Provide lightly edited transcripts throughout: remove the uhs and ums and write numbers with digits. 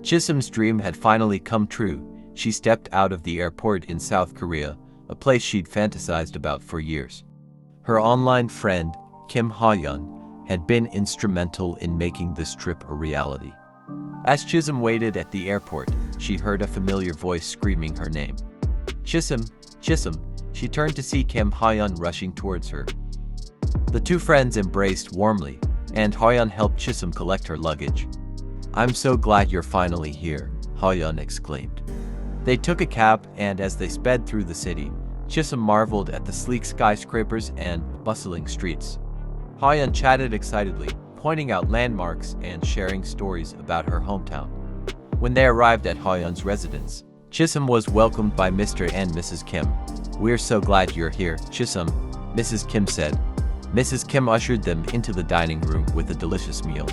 Chisom's dream had finally come true. She stepped out of the airport in South Korea, a place she'd fantasized about for years. Her online friend, Kim Ha-yeon, had been instrumental in making this trip a reality. As Chisom waited at the airport, she heard a familiar voice screaming her name. Chisom, Chisom. She turned to see Kim Ha-yeon rushing towards her. The two friends embraced warmly, and Ha-yeon helped Chisom collect her luggage. "I'm so glad you're finally here," Ha-yeon exclaimed. They took a cab, and as they sped through the city, Chisom marveled at the sleek skyscrapers and bustling streets. Ha-yeon chatted excitedly, pointing out landmarks and sharing stories about her hometown. When they arrived at Ha-yeon's residence, Chisom was welcomed by Mr. and Mrs. Kim. "We're so glad you're here, Chisom," Mrs. Kim said. Mrs. Kim ushered them into the dining room with a delicious meal.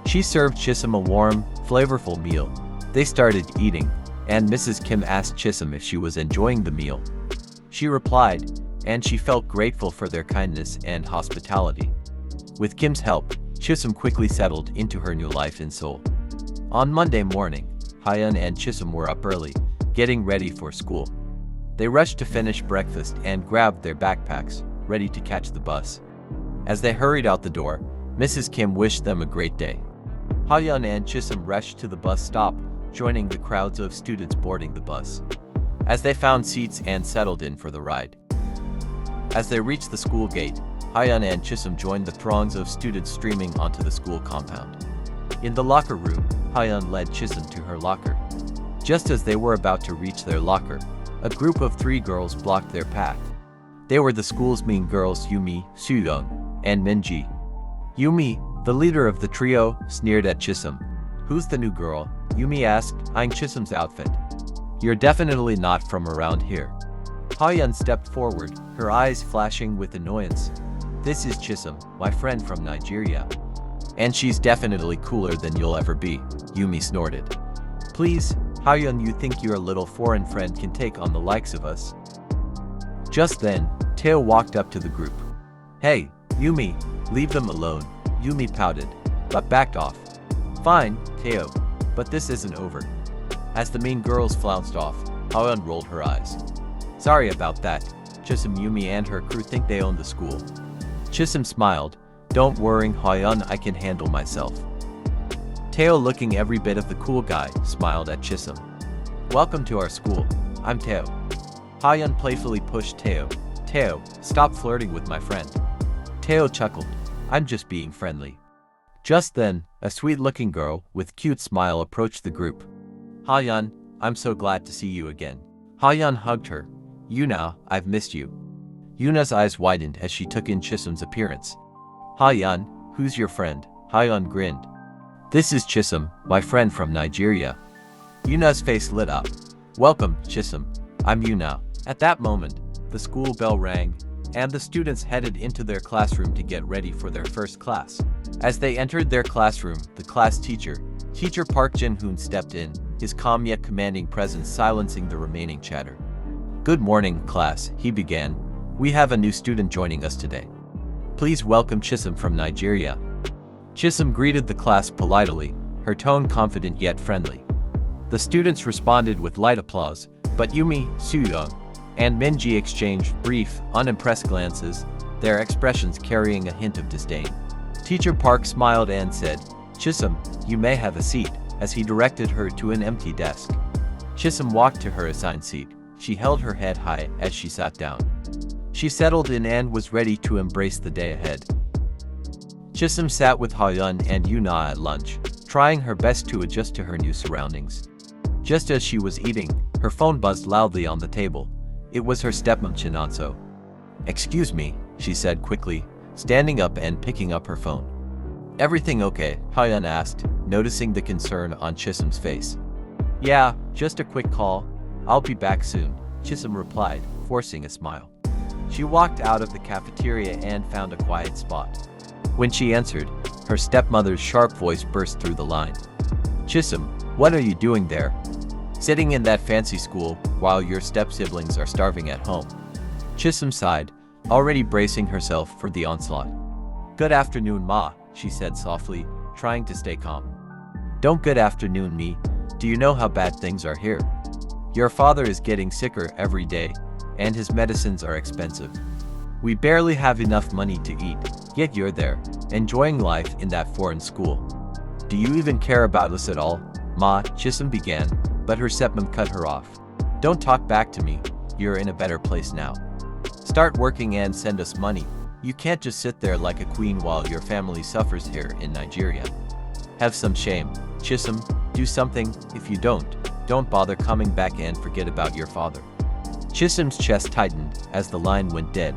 She served Chisom a warm, flavorful meal. They started eating, and Mrs. Kim asked Chisom if she was enjoying the meal. She replied, and she felt grateful for their kindness and hospitality. With Kim's help, Chisom quickly settled into her new life in Seoul. On Monday morning, Ha-yeon and Chisom were up early, getting ready for school. They rushed to finish breakfast and grabbed their backpacks, ready to catch the bus. As they hurried out the door, Mrs. Kim wished them a great day. Ha-yeon and Chisom rushed to the bus stop, joining the crowds of students boarding the bus. As they found seats and settled in for the ride. As they reached the school gate, Ha-yeon and Chisom joined the throngs of students streaming onto the school compound. In the locker room, Ha-yeon led Chisom to her locker. Just as they were about to reach their locker, a group of 3 girls blocked their path. They were the school's mean girls Yumi, Soo-young, and Min-ji. Yumi, the leader of the trio, sneered at Chisom. "Who's the new girl?" Yumi asked, eyeing Chisom's outfit. "You're definitely not from around here." Ha-yeon stepped forward, her eyes flashing with annoyance. "This is Chisom, my friend from Nigeria. And she's definitely cooler than you'll ever be," Yumi snorted. "Please, Ha-yeon, you think your little foreign friend can take on the likes of us?" Just then, Teo walked up to the group. "Hey, Yumi, leave them alone," Yumi pouted, but backed off. "Fine, Teo, but this isn't over." As the mean girls flounced off, Ha-yeon rolled her eyes. "Sorry about that. Chisom, Yumi and her crew think they own the school." Chisom smiled. "Don't worry, Ha-yeon, I can handle myself." Teo, looking every bit of the cool guy, smiled at Chisom. "Welcome to our school. I'm Teo." Ha-yeon playfully pushed Teo. "Teo, stop flirting with my friend." Teo chuckled. "I'm just being friendly." Just then, a sweet-looking girl with cute smile approached the group. "Ha-yeon, I'm so glad to see you again." Ha-yeon hugged her. "Yuna, I've missed you." Yuna's eyes widened as she took in Chisom's appearance. "Ha-yeon, who's your friend?" Ha-yeon grinned. "This is Chisom, my friend from Nigeria." Yuna's face lit up. "Welcome, Chisom. I'm Yuna." At that moment, the school bell rang, and the students headed into their classroom to get ready for their first class. As they entered their classroom, the class teacher, Teacher Park Jin-hoon, stepped in, his calm yet commanding presence silencing the remaining chatter. "Good morning, class," he began. "We have a new student joining us today. Please welcome Chisom from Nigeria." Chisom greeted the class politely, her tone confident yet friendly. The students responded with light applause, but Yumi, Soo-young, and Min-ji exchanged brief, unimpressed glances, their expressions carrying a hint of disdain. Teacher Park smiled and said, "Chisom, you may have a seat," as he directed her to an empty desk. Chisom walked to her assigned seat. She held her head high as she sat down. She settled in and was ready to embrace the day ahead. Chisom sat with Ha-yeon and Yuna at lunch, trying her best to adjust to her new surroundings. Just as she was eating, her phone buzzed loudly on the table. It was her stepmom Chinonso. "Excuse me," she said quickly, standing up and picking up her phone. "Everything okay?" Ha-yeon asked, noticing the concern on Chisom's face. "Yeah, just a quick call. I'll be back soon," Chisom replied, forcing a smile. She walked out of the cafeteria and found a quiet spot. When she answered, her stepmother's sharp voice burst through the line. "Chisom, what are you doing there? Sitting in that fancy school while your step-siblings are starving at home?" Chisom sighed, already bracing herself for the onslaught. "Good afternoon, Ma," she said softly, trying to stay calm. "Don't good afternoon me," Do you know how bad things are here? Your father is getting sicker every day, and his medicines are expensive. We barely have enough money to eat, yet you're there, enjoying life in that foreign school. Do you even care about us at all? Ma, Chisom began, but her stepmom cut her off. Don't talk back to me, you're in a better place now. Start working and send us money. You can't just sit there like a queen while your family suffers here in Nigeria. Have some shame, Chisom, do something. If you don't bother coming back and forget about your father. Chisom's chest tightened as the line went dead.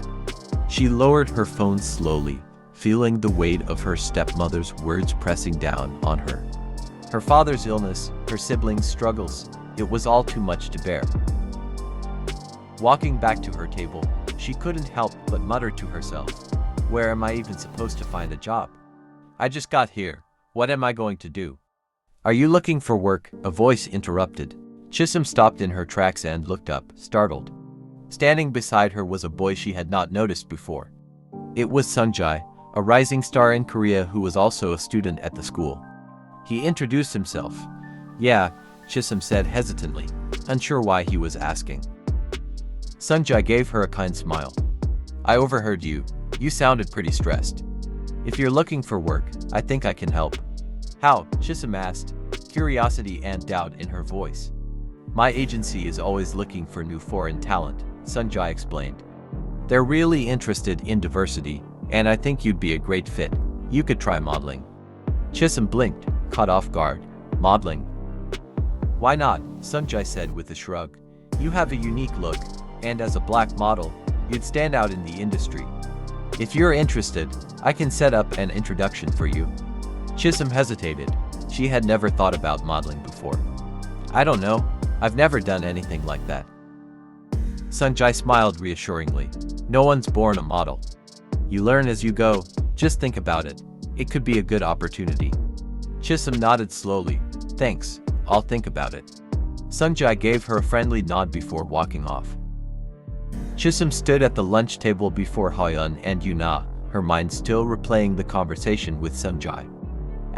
She lowered her phone slowly, feeling the weight of her stepmother's words pressing down on her. Her father's illness, her siblings' struggles, it was all too much to bear. Walking back to her table, she couldn't help but mutter to herself, "Where am I even supposed to find a job? I just got here. What am I going to do?" "Are you looking for work?" a voice interrupted. Chisom stopped in her tracks and looked up, startled. Standing beside her was a boy she had not noticed before. It was Sungjai, a rising star in Korea who was also a student at the school. He introduced himself. "Yeah," Chisom said hesitantly, unsure why he was asking. Sungjai gave her a kind smile. "I overheard you. You sounded pretty stressed. If you're looking for work, I think I can help." "How?" Chisom asked, curiosity and doubt in her voice. "My agency is always looking for new foreign talent," Sungjai explained. "They're really interested in diversity, and I think you'd be a great fit. You could try modeling." Chisom blinked, caught off guard. "Modeling? Why not?" Sungjai said with a shrug. "You have a unique look, and as a black model, you'd stand out in the industry. If you're interested, I can set up an introduction for you." Chisom hesitated. She had never thought about modeling before. "I don't know. I've never done anything like that." Sungjai smiled reassuringly. "No one's born a model. You learn as you go. Just think about it. It could be a good opportunity." Chisom nodded slowly. "Thanks, I'll think about it." Sungjai gave her a friendly nod before walking off. Chisom stood at the lunch table before Hyun and Yuna, her mind still replaying the conversation with Sungjai.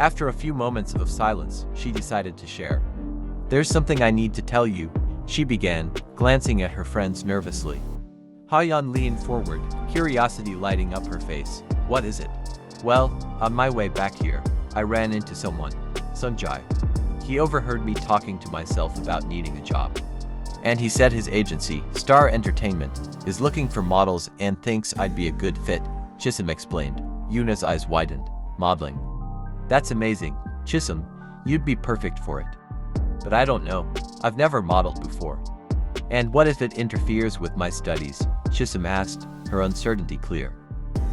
After a few moments of silence, she decided to share. "There's something I need to tell you," she began, glancing at her friends nervously. Hyun leaned forward, curiosity lighting up her face. "What is it?" "Well, on my way back here, I ran into someone, Sungjai. He overheard me talking to myself about needing a job. And he said his agency, Star Entertainment, is looking for models and thinks I'd be a good fit," Chisom explained. Yuna's eyes widened. "Modeling? That's amazing, Chisom, you'd be perfect for it." "But I don't know. I've never modeled before." "And what if it interferes with my studies?" Chisom asked, her uncertainty clear.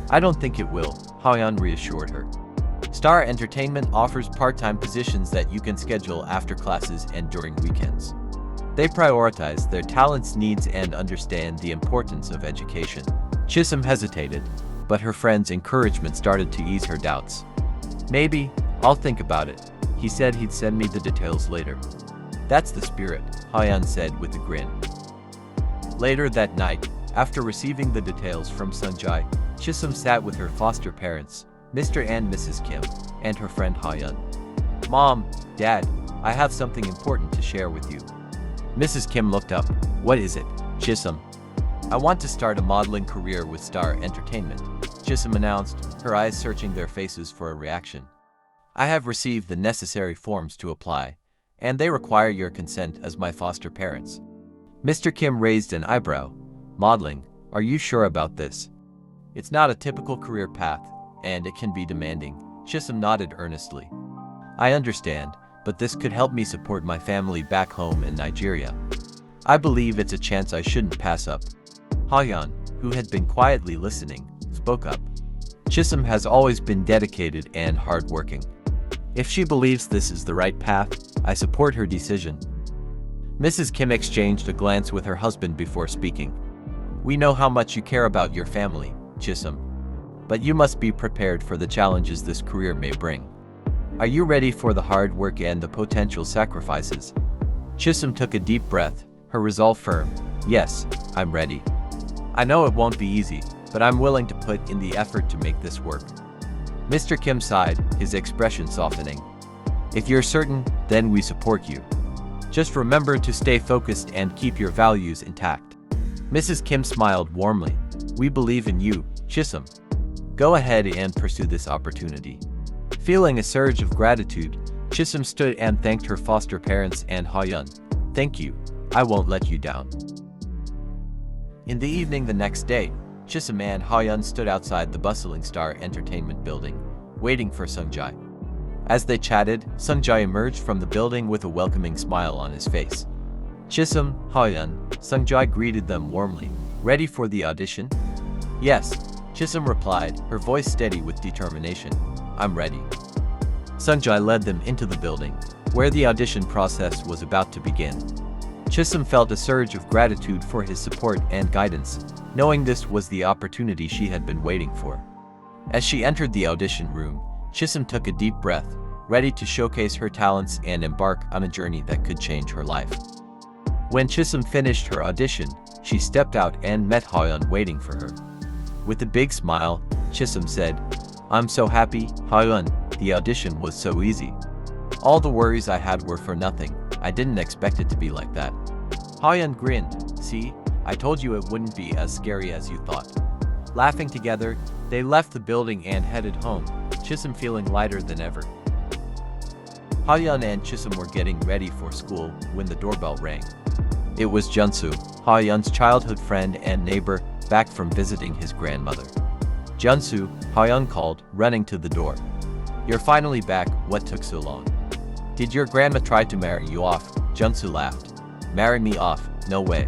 "I don't think it will," Hyun reassured her. Star Entertainment offers part-time positions that you can schedule after classes and during weekends. They prioritize their talents' needs and understand the importance of education. Chisom hesitated, but her friend's encouragement started to ease her doubts. "Maybe, I'll think about it. He said he'd send me the details later." "That's the spirit," Hyun said with a grin. Later that night, after receiving the details from Sungjai, Chisom sat with her foster parents, Mr. and Mrs. Kim, and her friend Hyun. "Mom, Dad, I have something important to share with you." Mrs. Kim looked up. "What is it, Chisom?" "I want to start a modeling career with Star Entertainment," Chisom announced, her eyes searching their faces for a reaction. "I have received the necessary forms to apply, and they require your consent as my foster parents." Mr. Kim raised an eyebrow. "Modeling? Are you sure about this?" "It's not a typical career path, and it can be demanding," Chisom nodded earnestly. "I understand, but this could help me support my family back home in Nigeria. I believe it's a chance I shouldn't pass up." Hyun, who had been quietly listening, spoke up. "Chisom has always been dedicated and hardworking. If she believes this is the right path, I support her decision." Mrs. Kim exchanged a glance with her husband before speaking. "We know how much you care about your family, Chisom. But you must be prepared for the challenges this career may bring. Are you ready for the hard work and the potential sacrifices?" Chisom took a deep breath, her resolve firm. "Yes, I'm ready. I know it won't be easy, but I'm willing to put in the effort to make this work." Mr. Kim sighed, his expression softening. "If you're certain, then we support you," Just remember to stay focused and keep your values intact." Mrs. Kim smiled warmly. "We believe in you, Chisom. Go ahead and pursue this opportunity." Feeling a surge of gratitude, Chisom stood and thanked her foster parents and Hyun. "Thank you. I won't let you down." In the evening the next day, Chisom and Hyun stood outside the bustling Star Entertainment building, waiting for Sungjae. As they chatted, Sungjae emerged from the building with a welcoming smile on his face. Chisom, Hyun, Sungjae greeted them warmly. "Ready for the audition?" "Yes," Chisom replied, her voice steady with determination. "I'm ready." Sungjae led them into the building, where the audition process was about to begin. Chisom felt a surge of gratitude for his support and guidance, knowing this was the opportunity she had been waiting for. As she entered the audition room, Chisom took a deep breath, ready to showcase her talents and embark on a journey that could change her life. When Chisom finished her audition, she stepped out and met Hyun waiting for her. With a big smile, Chisom said, "I'm so happy, Hyun, the audition was so easy. All the worries I had were for nothing. I didn't expect it to be like that." Hyun grinned. "See, I told you it wouldn't be as scary as you thought." Laughing together, they left the building and headed home, Chisom feeling lighter than ever. Hyun and Chisom were getting ready for school when the doorbell rang. It was Junsu, Hyun's childhood friend and neighbor, back from visiting his grandmother. "Junsu," Hyun called, running to the door. "You're finally back. What took so long?" "Did your grandma try to marry you off?" Junsu laughed. "Marry me off? No way.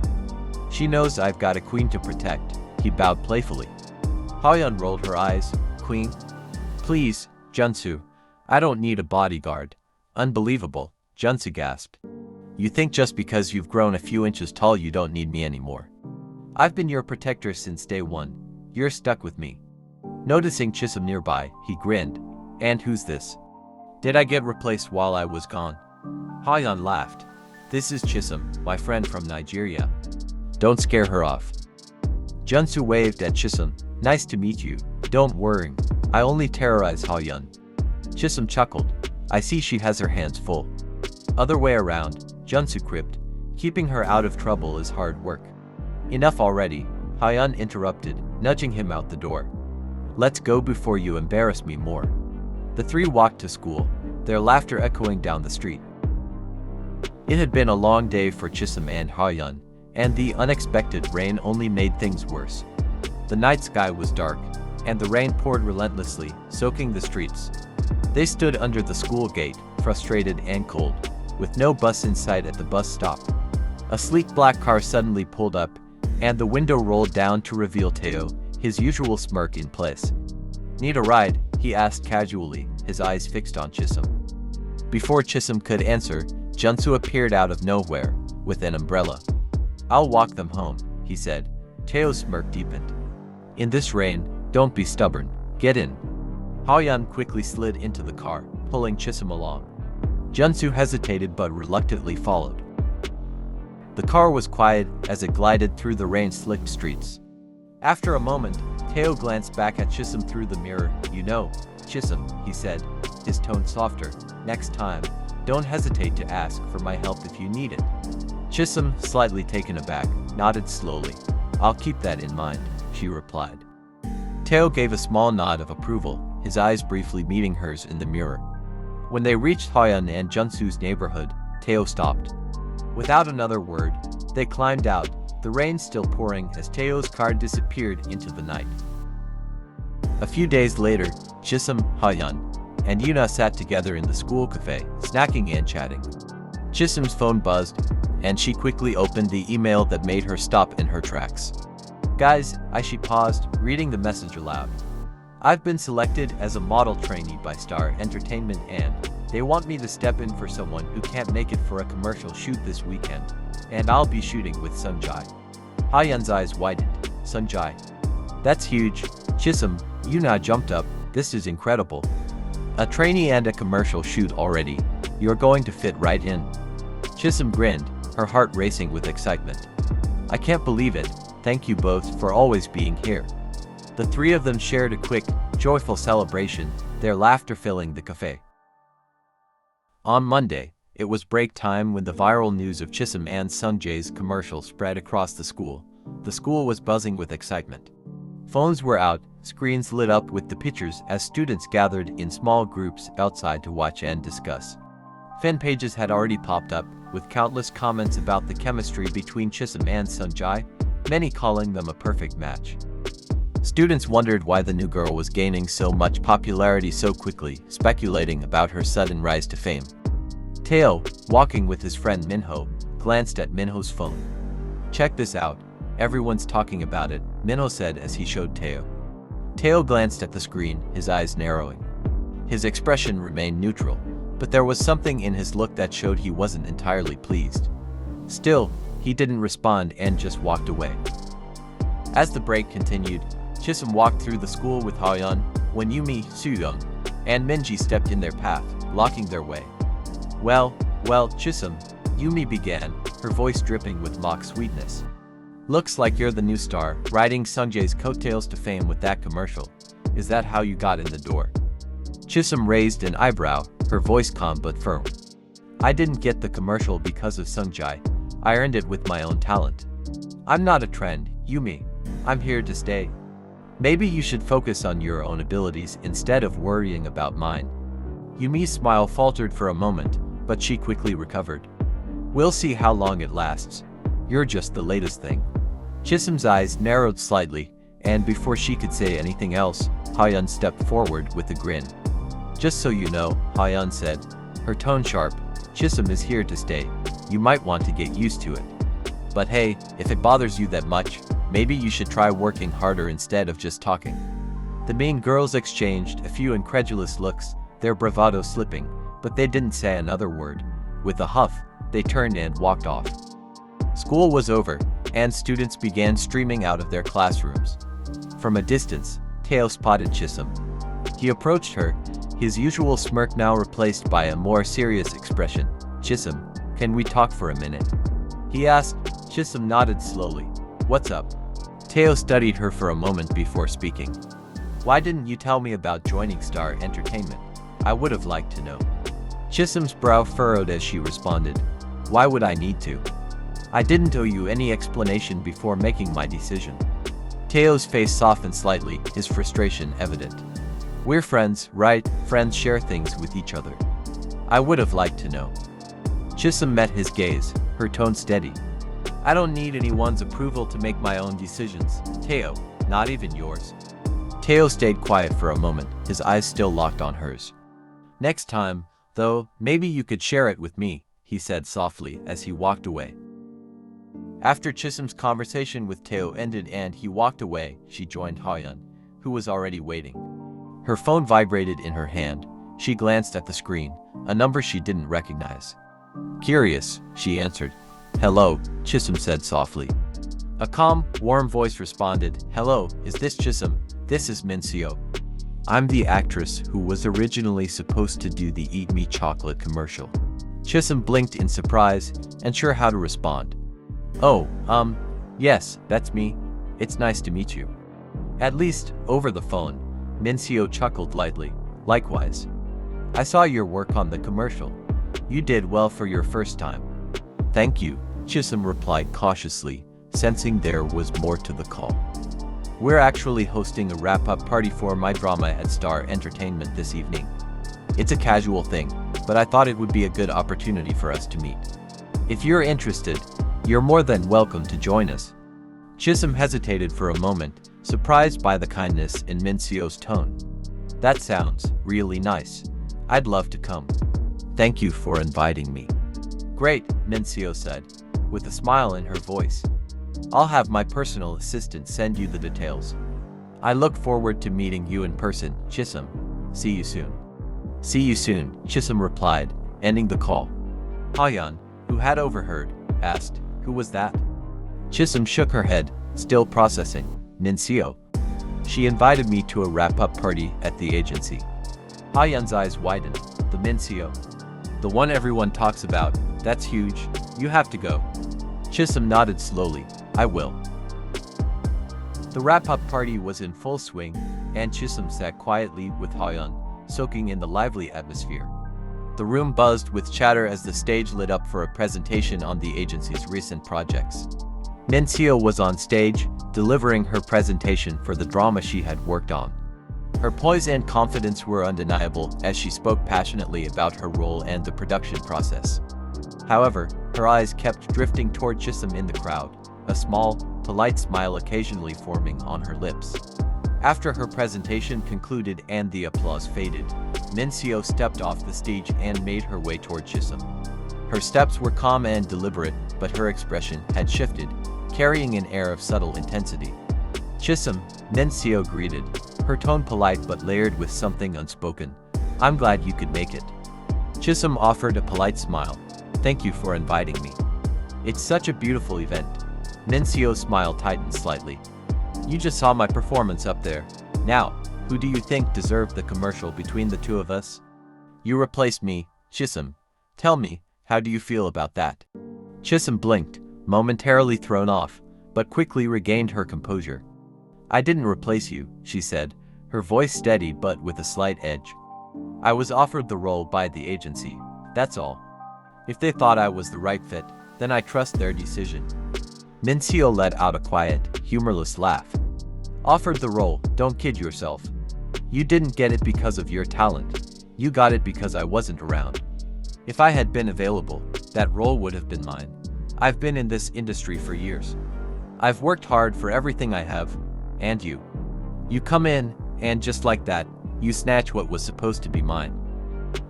She knows I've got a queen to protect," he bowed playfully. Hyun rolled her eyes. "Queen? Please, Junsu. I don't need a bodyguard." "Unbelievable," Junsu gasped. "You think just because you've grown a few inches tall you don't need me anymore? I've been your protector since day one. You're stuck with me." Noticing Chisom nearby, he grinned. "And who's this? Did I get replaced while I was gone?" Hyun laughed. "This is Chisom, my friend from Nigeria. Don't scare her off." Junsu waved at Chisom. "Nice to meet you. Don't worry. I only terrorize Hyun." Chisom chuckled. "I see she has her hands full." "Other way around," Junsu quipped. "Keeping her out of trouble is hard work." "Enough already," Hyun interrupted, nudging him out the door. "Let's go before you embarrass me more." The three walked to school, their laughter echoing down the street. It had been a long day for Chisom and Hyun, and the unexpected rain only made things worse. The night sky was dark, and the rain poured relentlessly, soaking the streets. They stood under the school gate, frustrated and cold, with no bus in sight at the bus stop. A sleek black car suddenly pulled up, and the window rolled down to reveal Teo, his usual smirk in place. "Need a ride?" he asked casually, his eyes fixed on Chisom. Before Chisom could answer, Junsu appeared out of nowhere, with an umbrella. "I'll walk them home," he said. Teo's smirk deepened. "In this rain, don't be stubborn. Get in." Hyun quickly slid into the car, pulling Chisom along. Junsu hesitated but reluctantly followed. The car was quiet as it glided through the rain-slicked streets. After a moment, Teo glanced back at Chisom through the mirror. "You know, Chisom," he said, his tone softer, "next time, don't hesitate to ask for my help if you need it." Chisom, slightly taken aback, nodded slowly. "I'll keep that in mind," she replied. Teo gave a small nod of approval, his eyes briefly meeting hers in the mirror. When they reached Hyun and Junsu's neighborhood, Teo stopped. Without another word, they climbed out, the rain still pouring as Teo's car disappeared into the night. A few days later, Chisom, Hyun, and Yuna sat together in the school cafe, snacking and chatting. Chisom's phone buzzed, and she quickly opened the email that made her stop in her tracks. "Guys," she paused, reading the message aloud. "I've been selected as a model trainee by Star Entertainment and they want me to step in for someone who can't make it for a commercial shoot this weekend, and I'll be shooting with Sungjae." Hyun's eyes widened. "Sungjae? That's huge." Chisom, Yuna jumped up. "This is incredible. A trainee and a commercial shoot already. You're going to fit right in." Chisom grinned, her heart racing with excitement. "I can't believe it. Thank you both for always being here." The three of them shared a quick, joyful celebration, their laughter filling the cafe. On Monday, It was break time when the viral news of Chisom and Sungjae's commercial spread across the school. The school was buzzing with excitement. Phones were out, screens lit up with the pictures as students gathered in small groups outside to watch and discuss. Fan pages had already popped up, with countless comments about the chemistry between Chisom and Sungjae, many calling them a perfect match. Students wondered why the new girl was gaining so much popularity so quickly, speculating about her sudden rise to fame. Tae-oh, walking with his friend Minho, glanced at Minho's phone. "Check this out. Everyone's talking about it," Minho said as he showed Tae-oh. Tae-oh glanced at the screen, his eyes narrowing. His expression remained neutral, but there was something in his look that showed he wasn't entirely pleased. Still, he didn't respond and just walked away. As the break continued, Chisom walked through the school with Haeyeon when Yumi, Sooyoung, and Minji stepped in their path, blocking their way. Well, Chisom," Yumi began, her voice dripping with mock sweetness. "Looks like you're the new star, riding Sungjae's coattails to fame with that commercial. Is that how you got in the door?" Chisom raised an eyebrow, her voice calm but firm. "I didn't get the commercial because of Sungjae. I earned it with my own talent. I'm not a trend, Yumi. I'm here to stay. Maybe you should focus on your own abilities instead of worrying about mine." Yumi's smile faltered for a moment, but she quickly recovered. "We'll see how long it lasts. You're just the latest thing." Chisom's eyes narrowed slightly, and before she could say anything else, Haeyeon stepped forward with a grin. "Just so you know," Haeyeon said, her tone sharp, "Chisom is here to stay. You might want to get used to it. But hey, if it bothers you that much, maybe you should try working harder instead of just talking." The mean girls exchanged a few incredulous looks, their bravado slipping, but they didn't say another word. With a huff, they turned and walked off. School was over, and students began streaming out of their classrooms. From a distance, Tae-oh spotted Chisom. He approached her, his usual smirk now replaced by a more serious expression. "Chisom, can we talk for a minute?" he asked. Chisom nodded slowly. "What's up?" Tae-oh studied her for a moment before speaking. "Why didn't you tell me about joining Star Entertainment? I would have liked to know." Chisom's brow furrowed as she responded. "Why would I need to? I didn't owe you any explanation before making my decision." Tae-oh's face softened slightly, his frustration evident. "We're friends, right? Friends share things with each other. I would have liked to know." Chisom met his gaze, her tone steady. "I don't need anyone's approval to make my own decisions, Tae-oh, not even yours." Tae-oh stayed quiet for a moment, his eyes still locked on hers. "Next time, though, maybe you could share it with me," he said softly as he walked away. After Chisom's conversation with Tae-oh ended and he walked away, she joined Haeyeon, who was already waiting. Her phone vibrated in her hand. She glanced at the screen, a number she didn't recognize. "Curious," she answered. "Hello," Chisom said softly. A calm, warm voice responded, "Hello, is this Chisom? This is Min-seo. I'm the actress who was originally supposed to do the Eat Me chocolate commercial." Chisom blinked in surprise, unsure how to respond. "Oh, yes, that's me. It's nice to meet you." "At least, over the phone," Min-seo chuckled lightly. "Likewise. I saw your work on the commercial. You did well for your first time." "Thank you," Chisom replied cautiously, sensing there was more to the call. "We're actually hosting a wrap-up party for my drama at Star Entertainment this evening. It's a casual thing, but I thought it would be a good opportunity for us to meet. If you're interested, you're more than welcome to join us." Chisom hesitated for a moment, surprised by the kindness in Min-seo's tone. "That sounds really nice. I'd love to come. Thank you for inviting me." "Great," Min-seo said, with a smile in her voice. "I'll have my personal assistant send you the details. I look forward to meeting you in person, Chisom. See you soon." "See you soon," Chisom replied, ending the call. Haeyeon, who had overheard, asked, "Who was that?" Chisom shook her head, still processing. "Min-seo. She invited me to a wrap-up party at the agency." Haeyeon's eyes widened. "The Min-seo? The one everyone talks about? That's huge. You have to go." Chisom nodded slowly. "I will." The wrap-up party was in full swing, and Chisom sat quietly with Haeyeon, soaking in the lively atmosphere. The room buzzed with chatter as the stage lit up for a presentation on the agency's recent projects. Min-seo was on stage, delivering her presentation for the drama she had worked on. Her poise and confidence were undeniable as she spoke passionately about her role and the production process. However, her eyes kept drifting toward Chisom in the crowd, a small, polite smile occasionally forming on her lips. After her presentation concluded and the applause faded, Min-seo stepped off the stage and made her way toward Chisom. Her steps were calm and deliberate, but her expression had shifted, carrying an air of subtle intensity. "Chisom," Min-seo greeted, her tone polite but layered with something unspoken. "I'm glad you could make it." Chisom offered a polite smile. "Thank you for inviting me. It's such a beautiful event." Min-seo's smile tightened slightly. "You just saw my performance up there. Now, who do you think deserved the commercial between the two of us? You replaced me, Chisom. Tell me, how do you feel about that?" Chisom blinked, momentarily thrown off, but quickly regained her composure. "I didn't replace you," she said, her voice steady but with a slight edge. "I was offered the role by the agency, that's all. If they thought I was the right fit, then I trust their decision." Min-seo let out a quiet, humorless laugh. "Offered the role, don't kid yourself. You didn't get it because of your talent. You got it because I wasn't around. If I had been available, that role would have been mine. I've been in this industry for years. I've worked hard for everything I have, and you. You come in, and just like that, you snatch what was supposed to be mine."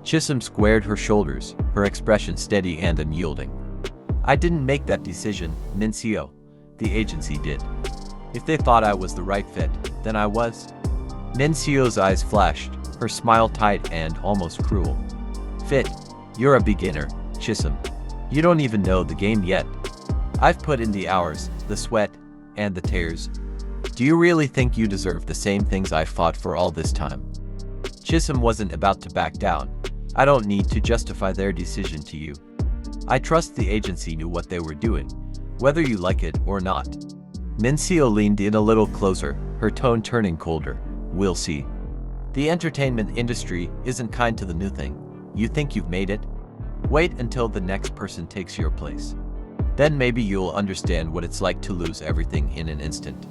Chisom squared her shoulders, her expression steady and unyielding. "I didn't make that decision, Min-seo. The agency did. If they thought I was the right fit, then I was." Min-seo's eyes flashed, her smile tight and almost cruel. "Fit? You're a beginner, Chisom. You don't even know the game yet. I've put in the hours, the sweat, and the tears. Do you really think you deserve the same things I fought for all this time?" Chisom wasn't about to back down. "I don't need to justify their decision to you. I trust the agency knew what they were doing, whether you like it or not." Min-seo leaned in a little closer, her tone turning colder. "We'll see. The entertainment industry isn't kind to the new thing. You think you've made it? Wait until the next person takes your place. Then maybe you'll understand what it's like to lose everything in an instant."